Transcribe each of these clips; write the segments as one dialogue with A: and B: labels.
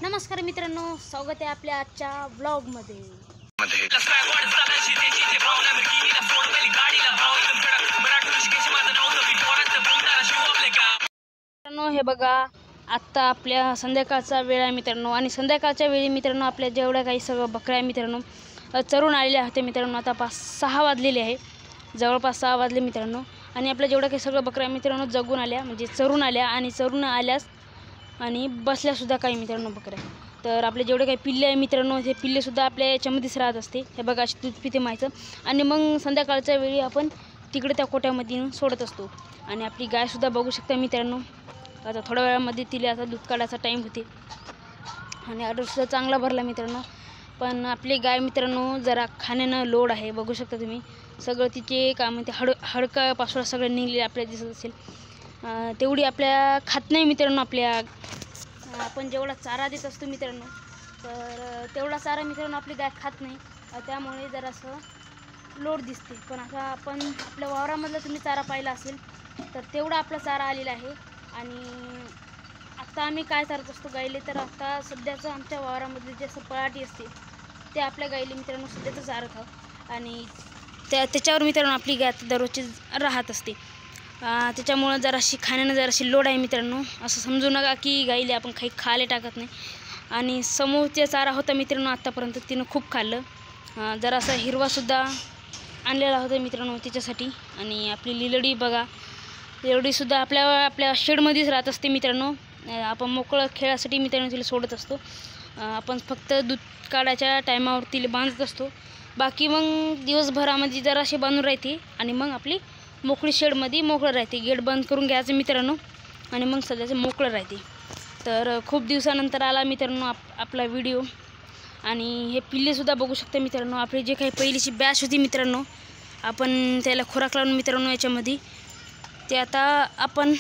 A: नमस्कार मित्रांनो, स्वागत आहे आपल्या आजच्या व्लॉगमध्ये। मित्रांनो हे बघा, आत्ता आपल्या संध्याकाळचा वेळ आहे मित्रांनो, आणि संध्याकाळच्या वेळी मित्रांनो आपल्या जेवढ्या काही सगळं बकऱ्या आहे मित्रांनो चरून आलेल्या होत्या मित्रांनो। आता 5-6 वाजलेले आहे, जवळपास 6 वाजले मित्रांनो, आणि आपल्या जेवढ्या काही सगळं बकऱ्या मित्रांनो जगून आल्या, म्हणजे चरून आल्या, आणि चरून आल्यास आणि बसल्यासुद्धा काही मित्रांनो बकऱ्या। तर आपले जेवढे काही पिल्ले आहे मित्रांनो, हे पिल्लेसुद्धा आपल्या याच्यामध्येच राहत असते। हे बघा, अशी दूध पिते मायचं, आणि मग संध्याकाळच्या वेळी आपण तिकडे त्या कोट्यामध्ये सोडत असतो। आणि आपली गायसुद्धा बघू शकता मित्रांनो, आता थोड्या वेळामध्ये तिला आता दूध काढायचा टाईम होते, आणि ऑर्डरसुद्धा चांगला भरला मित्रांनो। पण आपली गाय मित्रांनो जरा खाण्यानं लोड आहे, बघू शकता तुम्ही, सगळं तिचे काय म्हणते हडकापासून सगळं निघले आपल्याला दिसत असेल। तेवढी आपल्या खात नाही मित्रांनो। आपल्या आपण जेवढा चारा देत असतो मित्रांनो, तर तेवढा चारा मित्रांनो आपली गाय खात नाही, त्यामुळे जरासं लोड दिसते। पण आता आपण आपल्या वावरामधला तुम्ही चारा पाहिला असेल तर तेवढा आपला चारा आलेला आहे। आणि आता आम्ही काय चारत असतो गाईले, तर आता सध्याचं आमच्या वावरामध्ये जे असं पळाटी असते ते आपल्या गाईले मित्रांनो सध्याचं चारत आहोत, आणि त्याच्यावर मित्रांनो आपली गाय दररोजची राहत असते। त्याच्यामुळं जराशी खाण्यानं जराशी लोड आहे मित्रांनो। असं समजू नका की गाईले आपण काही खायला टाकत नाही। आणि समोरचा चारा होता मित्रांनो आत्तापर्यंत तिनं खूप खाल्लं, जरासा हिरवासुद्धा आणलेला होता मित्रांनो तिच्यासाठी। आणि आपली लिलडी बघा, लिलडीसुद्धा आपल्या शेडमध्येच राहत असते मित्रांनो। आपण मोकळं खेळासाठी मित्रांनो तिला सोडत असतो। आपण फक्त दूध काढायच्या टायमावर तिला बांधत असतो, बाकी मग दिवसभरामध्ये जराशी बांधून राहते, आणि मग आपली मोकळी शेडमध्ये मोकळं राहते। गेट बंद करून घ्यायचं मित्रांनो, आणि मग सध्याचं मोकळं राहते। तर खूप दिवसानंतर आला मित्रांनो आपला व्हिडिओ। आणि हे पिल्लेसुद्धा बघू शकता मित्रांनो, आपली जे काही पहिलीची बॅच होती मित्रांनो, आपण त्याला खुराक लावून मित्रांनो याच्यामध्ये ते आता आपण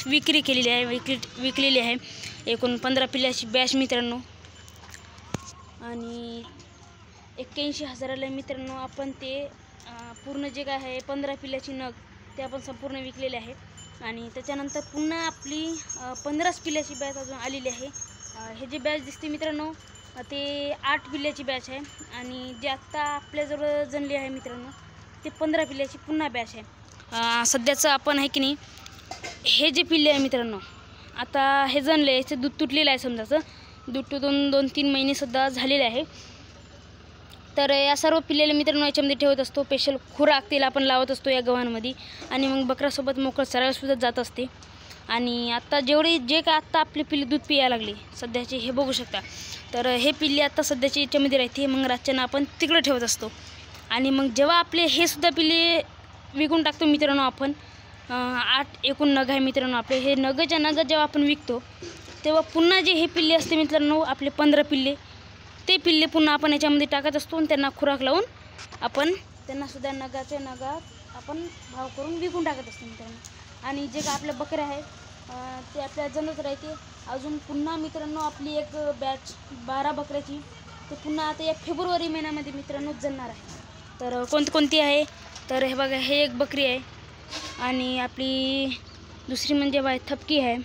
A: विक्री केलेली आहे, विकलेली आहे। एकूण 15 पिल्ल्याची बॅच मित्रांनो, आणि 81,000ला मित्रांनो आपण ते पूर्ण जे काय आहे 15 पिल्ल्याची नग ते आपण संपूर्ण विकलेले आहे। आणि त्याच्यानंतर पुन्हा आपली 15 पिल्ल्याची बॅच अजून आलेली आहे। हे जे बॅच दिसते मित्रांनो ते 8 पिल्ल्याची बॅच आहे, आणि जे आत्ता आपल्याजवळ जनली आहे मित्रांनो ते 15 पिल्ल्याची पुन्हा बॅच आहे। सध्याचं आपण आहे की नाही, हे जे पिल्ले आहे मित्रांनो आता हे जनले, याचं दूध तुटलेलं आहे, समजाचं दूध तुटून 2-3 महिनेसुद्धा झालेले आहे। तर या सर्व पिल्लेले मित्रांनो याच्यामध्ये ठेवत असतो, स्पेशल खुराक तिला आपण लावत असतो या गव्हांमध्ये, आणि मग बकऱ्यासोबत मोकळं चरायलासुद्धा जात असते। आणि आत्ता जे काय आत्ता आपली पिल्ले दूध पियायला लागली सध्याचे, हे बघू शकता, तर हे पिल्ले आत्ता सध्याचे याच्यामध्ये राहते। मग रातच्यानं आपण तिकडे ठेवत असतो, आणि मग जेव्हा आपले हे सुद्धा पिल्ले विकून टाकतो मित्रांनो आपण, 8 एकूण नग आहे मित्रांनो आपले, हे नगच्या नग जेव्हा आपण विकतो तेव्हा पुन्हा जे हे पिल्ले असते मित्रांनो आपले 15 पिल्ले, ते पिल्ले पुन्हा आपण याच्यामध्ये टाकत असतो, आणि त्यांना खुराक लावून आपण त्यांनासुद्धा नगाच्या नगात आपण भाव करून विकून टाकत असतो मित्रांनो। आणि जे काय आपल्या बकऱ्या आहे ते आपल्या जनत राहते। अजून पुन्हा मित्रांनो आपली एक बॅच 12 बकऱ्याची ते पुन्हा आता या फेब्रुवारी महिन्यामध्ये मित्रांनो जनणार आहे। तर कोणती आहे, तर हे बघा, हे एक बकरी आहे, आणि आपली दुसरी म्हणजे थपकी आहे,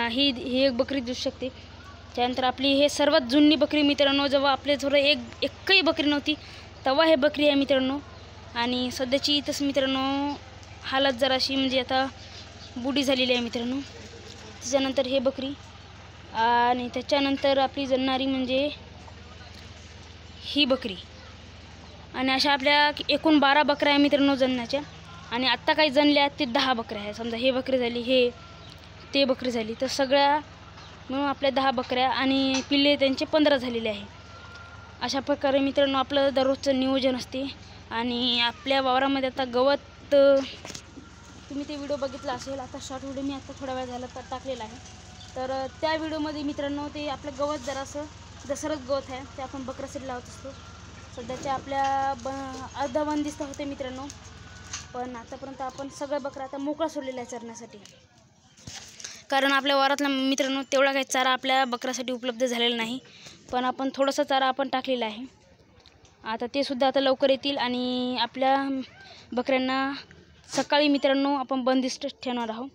A: ही एक बकरी दिसू शकते। त्यानंतर आपली हे सर्वात जुनी बकरी मित्रांनो, जेव्हा आपल्याजवळ एकही बकरी नव्हती तेव्हा हे बकरी आहे मित्रांनो। आणि सध्याची इथंच मित्रांनो हालत जराशी म्हणजे आता बुडी झालेली आहे मित्रांनो। त्याच्यानंतर हे बकरी, आणि त्याच्यानंतर आपली जन्नारी म्हणजे ही बकरी, आणि अशा आपल्या एकूण 12 बकऱ्या आहे मित्रांनो जन्नाच्या। आणि आत्ता काही जनल्या आहेत ते 10 बकऱ्या आहे, समजा हे बकरी झाली, ते बकरी झाली, तर सगळ्या म्हणून आपल्या 10 बकऱ्या, आणि पिल्ले त्यांचे 15 झालेले आहे। अशा प्रकारे मित्रांनो आपलं दररोजचं नियोजन असते। आणि आपल्या वावरामध्ये आता गवत, तुम्ही ते व्हिडिओ बघितला असेल, आता शॉर्ट व्हिडिओ मी आता थोडा वेळ झाला तर टाकलेला आहे, तर त्या व्हिडिओमध्ये मित्रांनो ते आपलं गवत जरासं दसरत गवत आहे, ते आपण बकऱ्यासाठी लावत असतो। सध्याच्या आपल्या अर्धा बंदिस्त होते मित्रांनो, पण आतापर्यंत आपण सगळं बकरा आता मोकळा सोडलेला आहे चरण्यासाठी, कारण आपल्या वावरातला मित्रांनो तेवढा काही चारा आपल्या बकऱ्यासाठी उपलब्ध झालेला नाही। पण आपण थोडासा चारा आपण टाकलेला आहे, आता ते सुद्धा आता लवकर येतील। आणि आपल्या बकऱ्यांना सकाळी मित्रांनो आपण बंदिस्त ठेवणार आहोत,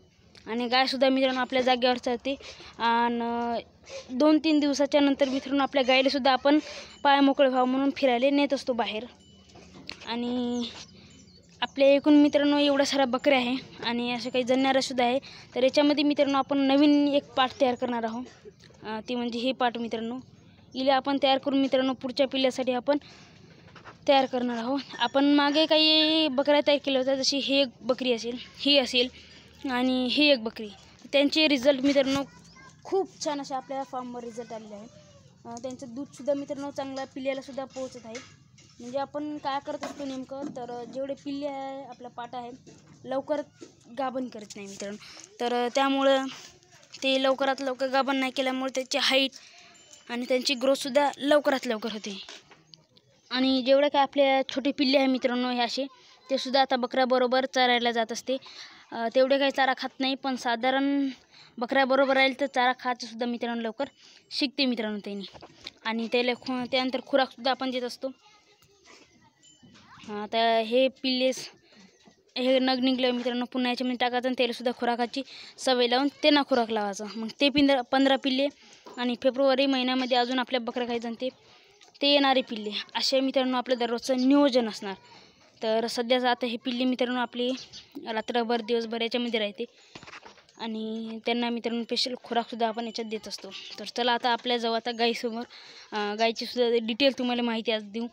A: आणि गायसुद्धा मित्रांनो आपल्या जागेवर चालते. आणि 2-3 दिवसाच्या नंतर मित्रांनो आपल्या गायीलासुद्धा आपण पाय मोकळे व्हावं म्हणून फिरायला नेत असतो बाहेर. आणि आपल्या एकूण मित्रांनो एवढ्या साऱ्या बकऱ्या आहे आणि अशा काही जनावरंसुद्धा आहे. तर याच्यामध्ये मित्रांनो आपण नवीन एक पाट तयार करणार आहोत. ती म्हणजे हे पाट मित्रांनो. हिला आपण तयार करून मित्रांनो पुढच्या पिल्ल्यासाठी आपण तयार करणार आहोत. आपण मागे काही बकऱ्या तयार केल्या होत्या, जशी ही एक बकरी असेल, ही असेल आणि ही एक बकरी. त्यांचे रिझल्ट मित्रांनो खूप छान असे आपल्या फार्मवर रिझल्ट आलेले आहे. त्यांचं दूधसुद्धा मित्रांनो चांगला पिल्ल्यालासुद्धा पोहोचत आहे. म्हणजे आपण काय करत असतो नेमकं, तर जेवढे पिल्ले आहे आपला पाटा आहे लवकर गाभण करत नाही मित्रांनो. तर त्यामुळं ते लवकरात लवकर गाभण नाही केल्यामुळे त्याची हाईट आणि त्यांची ग्रोथसुद्धा लवकरात लवकर होते. आणि जेवढे काय आपल्या छोटे पिल्ले आहे मित्रांनो हे असे, ते सुद्धा आता बकऱ्याबरोबर चरायला जात असते. तेवढे काही चारा खात नाही, पण साधारण बकऱ्याबरोबर राहील तर चारा खायचं सुद्धा मित्रांनो लवकर शिकते मित्रांनो त्यांनी. आणि त्यानंतर खुराकसुद्धा आपण देत असतो. आता हे पिल्लेस हे नग निघलं मित्रांनो, पुन्हा याच्यामध्ये टाकायचं आणि त्यालासुद्धा खुराकाची सवय लावून त्यांना खुराक लावायचं. मग ते 15 पिल्ले आणि फेब्रुवारी महिन्यामध्ये अजून आपल्या बकऱ्या खायचं ते येणारे पिल्ले, असे मित्रांनो आपलं दररोजचं नियोजन असणार. तर सध्याचं आता हे पिल्ले मित्रांनो आपली रात्रभर दिवसभर याच्यामध्ये राहते आणि त्यांना मित्रांनो स्पेशल खुराकसुद्धा आपण याच्यात देत असतो. तर चला आता आपल्या जवळ आता गायीचीसुद्धा डिटेल तुम्हाला माहिती आज देऊ.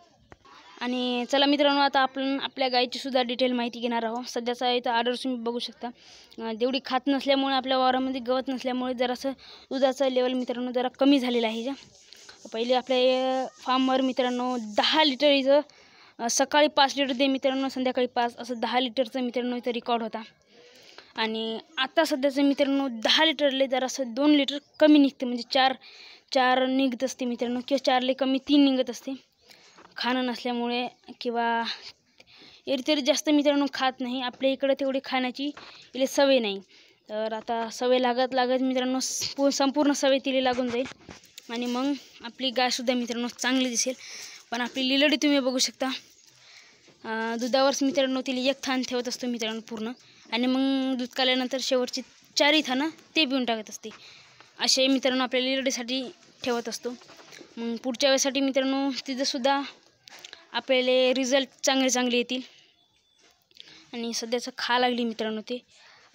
A: आणि चला मित्रांनो आता आपण आपल्या गायीचीसुद्धा डिटेल माहिती घेणार आहोत. सध्याचा इथं आर्डर तुम्ही बघू शकता. तेवढी खात नसल्यामुळे आपल्या वावरामध्ये गवत नसल्यामुळे जरासं दुधाचं लेवल मित्रांनो जरा कमी झालेलं आहे. पहिले आपल्या फार्मवर मित्रांनो 10 लिटर इथं सकाळी 5 लिटर दे मित्रांनो, संध्याकाळी 5 असं 10 लिटरचं मित्रांनो इथं रेकॉर्ड होता. आणि आता सध्याचं मित्रांनो 10 लिटरले जरासं 2 लिटर कमी निघते, म्हणजे 4 निघत असते मित्रांनो, किंवा 4ले कमी 3 निघत असते. खाणं नसल्यामुळे किंवा तरी जास्त मित्रांनो खात नाही. आपल्या इकडं तेवढी खाण्याची इले सवय नाही. तर आता सवय लागत मित्रांनो संपूर्ण सवय तिला लागून जाईल आणि मग आपली गायसुद्धा मित्रांनो चांगली दिसेल. पण आपली लिलडी तुम्ही बघू शकता, दुधावरच मित्रांनो तिला एक थान ठेवत असतो मित्रांनो पूर्ण, आणि मग दूध काढल्यानंतर शेवटची 4 थानं ते पिऊन टाकत असते. असे मित्रांनो आपल्या लिलडीसाठी ठेवत असतो. मग पुढच्या वेळेसाठी मित्रांनो तिथंसुद्धा आपल्याला रिझल्ट चांगले येतील. आणि सध्याचं खा लागली मित्रांनो ते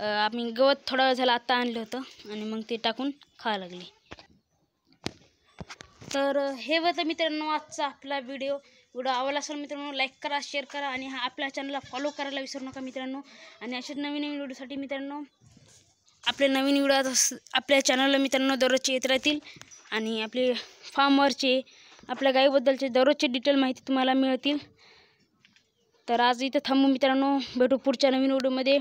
A: आम्ही गवत थोडा वेळ झाला आत्ता आणलं होतं आणि मग ते टाकून खा लागली. तर हे होतं मित्रांनो आजचा आपला व्हिडिओ आवडला असेल मित्रांनो लाईक करा, शेअर करा आणि आपल्या चॅनलला फॉलो करायला विसरू नका मित्रांनो. आणि अशाच नवीन व्हिडिओसाठी मित्रांनो आपले नवीन व्हिडिओ आपल्या चॅनलला मित्रांनो दररोजचे येत राहतील. आणि आपले फार्मवरचे आपल्या गायीबद्दलचे दररोजचे डिटेल माहिती तुम्हाला मिळतील. तर आज इथं थांबू मित्रांनो, भेटू पुढच्या नवीन व्हिडिओमध्ये.